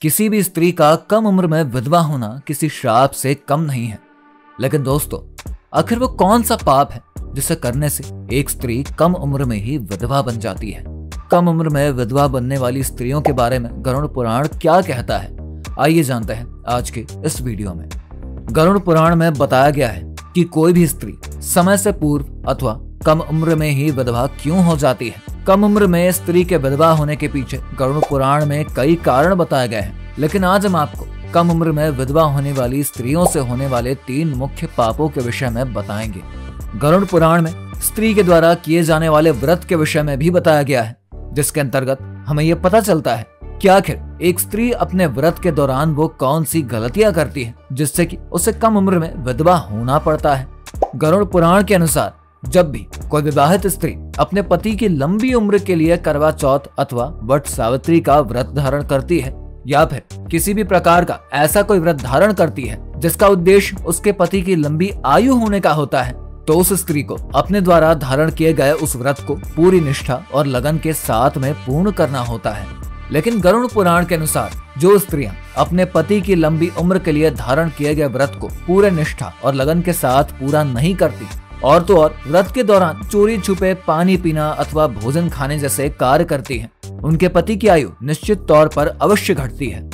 किसी भी स्त्री का कम उम्र में विधवा होना किसी श्राप से कम नहीं है। लेकिन दोस्तों, आखिर वो कौन सा पाप है जिसे करने से एक स्त्री कम उम्र में ही विधवा बन जाती है? कम उम्र में विधवा बनने वाली स्त्रियों के बारे में गरुड़ पुराण क्या कहता है, आइए जानते हैं आज के इस वीडियो में। गरुड़ पुराण में बताया गया है कि कोई भी स्त्री समय से पूर्व अथवा कम उम्र में ही विधवा क्यों हो जाती है। कम उम्र में स्त्री के विधवा होने के पीछे गरुड़ पुराण में कई कारण बताए गए हैं, लेकिन आज हम आपको कम उम्र में विधवा होने वाली स्त्रियों से होने वाले 3 मुख्य पापों के विषय में बताएंगे। गरुड़ पुराण में स्त्री के द्वारा किए जाने वाले व्रत के विषय में भी बताया गया है, जिसके अंतर्गत हमें यह पता चलता है कि आखिर एक स्त्री अपने व्रत के दौरान वो कौन सी गलतियां करती है जिससे कि उसे कम उम्र में विधवा होना पड़ता है। गरुड़ पुराण के अनुसार जब भी कोई विवाहित स्त्री अपने पति की लंबी उम्र के लिए करवा चौथ अथवा वट सावित्री का व्रत धारण करती है या फिर किसी भी प्रकार का ऐसा कोई व्रत धारण करती है जिसका उद्देश्य उसके पति की लंबी आयु होने का होता है, तो उस स्त्री को अपने द्वारा धारण किए गए उस व्रत को पूरी निष्ठा और लगन के साथ में पूर्ण करना होता है। लेकिन गरुड़ पुराण के अनुसार जो स्त्रियां अपने पति की लंबी उम्र के लिए धारण किए गए व्रत को पूरे निष्ठा और लगन के साथ पूरा नहीं करती और तो और व्रत के दौरान चोरी छुपे पानी पीना अथवा भोजन खाने जैसे कार्य करती हैं, उनके पति की आयु निश्चित तौर पर अवश्य घटती है।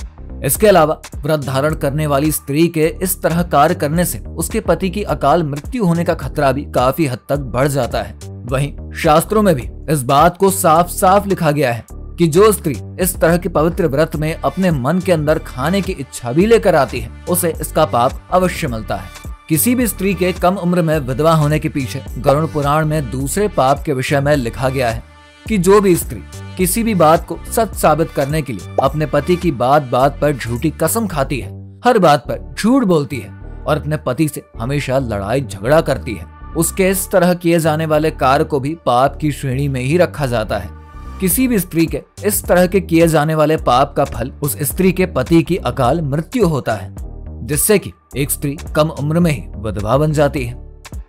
इसके अलावा व्रत धारण करने वाली स्त्री के इस तरह कार्य करने से उसके पति की अकाल मृत्यु होने का खतरा भी काफी हद तक बढ़ जाता है। वहीं शास्त्रों में भी इस बात को साफ साफ लिखा गया है कि जो स्त्री इस तरह के पवित्र व्रत में अपने मन के अंदर खाने की इच्छा भी लेकर आती है, उसे इसका पाप अवश्य मिलता है। किसी भी स्त्री के कम उम्र में विधवा होने के पीछे गरुड़ पुराण में दूसरे पाप के विषय में लिखा गया है कि जो भी स्त्री किसी भी बात को सच साबित करने के लिए अपने पति की बात बात पर झूठी कसम खाती है, हर बात पर झूठ बोलती है और अपने पति से हमेशा लड़ाई झगड़ा करती है, उसके इस तरह किए जाने वाले कार्य को भी पाप की श्रेणी में ही रखा जाता है। किसी भी स्त्री के इस तरह के किए जाने वाले पाप का फल उस स्त्री के पति की अकाल मृत्यु होता है, जिससे कि एक स्त्री कम उम्र में ही विधवा बन जाती है।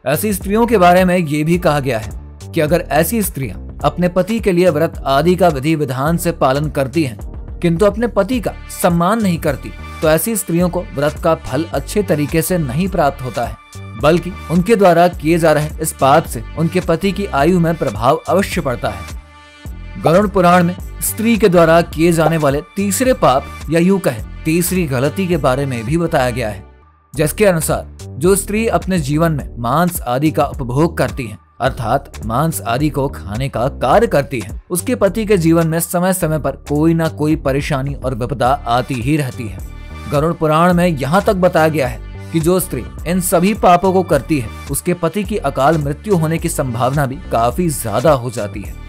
ऐसी स्त्रियों के बारे में ये भी कहा गया है कि अगर ऐसी स्त्रियां अपने पति के लिए व्रत आदि का विधि विधान से पालन करती हैं, किंतु अपने पति का सम्मान नहीं करती, तो ऐसी स्त्रियों को व्रत का फल अच्छे तरीके से नहीं प्राप्त होता है, बल्कि उनके द्वारा किए जा रहे इस पाप से उनके पति की आयु में प्रभाव अवश्य पड़ता है। गरुड़ पुराण में स्त्री के द्वारा किए जाने वाले तीसरे पाप या यूं कहें तीसरी गलती के बारे में भी बताया गया है, जिसके अनुसार जो स्त्री अपने जीवन में मांस आदि का उपभोग करती है, अर्थात मांस आदि को खाने का कार्य करती है, उसके पति के जीवन में समय समय पर कोई ना कोई परेशानी और विपदा आती ही रहती है। गरुड़ पुराण में यहाँ तक बताया गया है कि जो स्त्री इन सभी पापों को करती है, उसके पति की अकाल मृत्यु होने की संभावना भी काफी ज्यादा हो जाती है।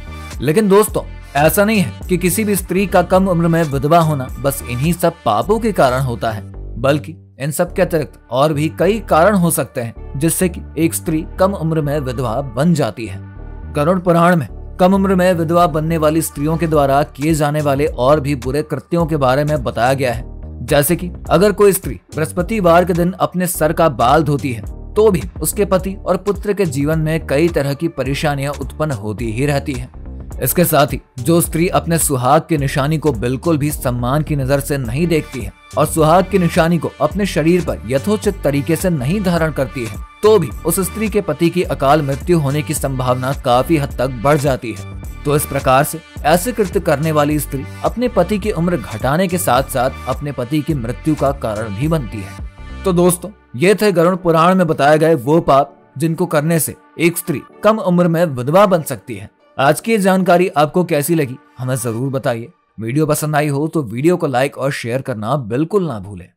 लेकिन दोस्तों, ऐसा नहीं है कि किसी भी स्त्री का कम उम्र में विधवा होना बस इन्हीं सब पापों के कारण होता है, बल्कि इन सब के अतिरिक्त और भी कई कारण हो सकते हैं जिससे कि एक स्त्री कम उम्र में विधवा बन जाती है। गरुड़ पुराण में कम उम्र में विधवा बनने वाली स्त्रियों के द्वारा किए जाने वाले और भी बुरे कृत्यों के बारे में बताया गया है, जैसे कि अगर कोई स्त्री बृहस्पतिवार के दिन अपने सर का बाल धोती है, तो भी उसके पति और पुत्र के जीवन में कई तरह की परेशानियां उत्पन्न होती ही रहती है। इसके साथ ही जो स्त्री अपने सुहाग की निशानी को बिल्कुल भी सम्मान की नजर से नहीं देखती है और सुहाग की निशानी को अपने शरीर पर यथोचित तरीके से नहीं धारण करती है, तो भी उस स्त्री के पति की अकाल मृत्यु होने की संभावना काफी हद तक बढ़ जाती है। तो इस प्रकार से ऐसे कृत्य करने वाली स्त्री अपने पति की उम्र घटाने के साथ साथ अपने पति की मृत्यु का कारण भी बनती है। तो दोस्तों, ये थे गरुड़ पुराण में बताए गए वो पाप जिनको करने से एक स्त्री कम उम्र में विधवा बन सकती है। आज की जानकारी आपको कैसी लगी हमें जरूर बताइए। वीडियो पसंद आई हो तो वीडियो को लाइक और शेयर करना बिल्कुल ना भूलें।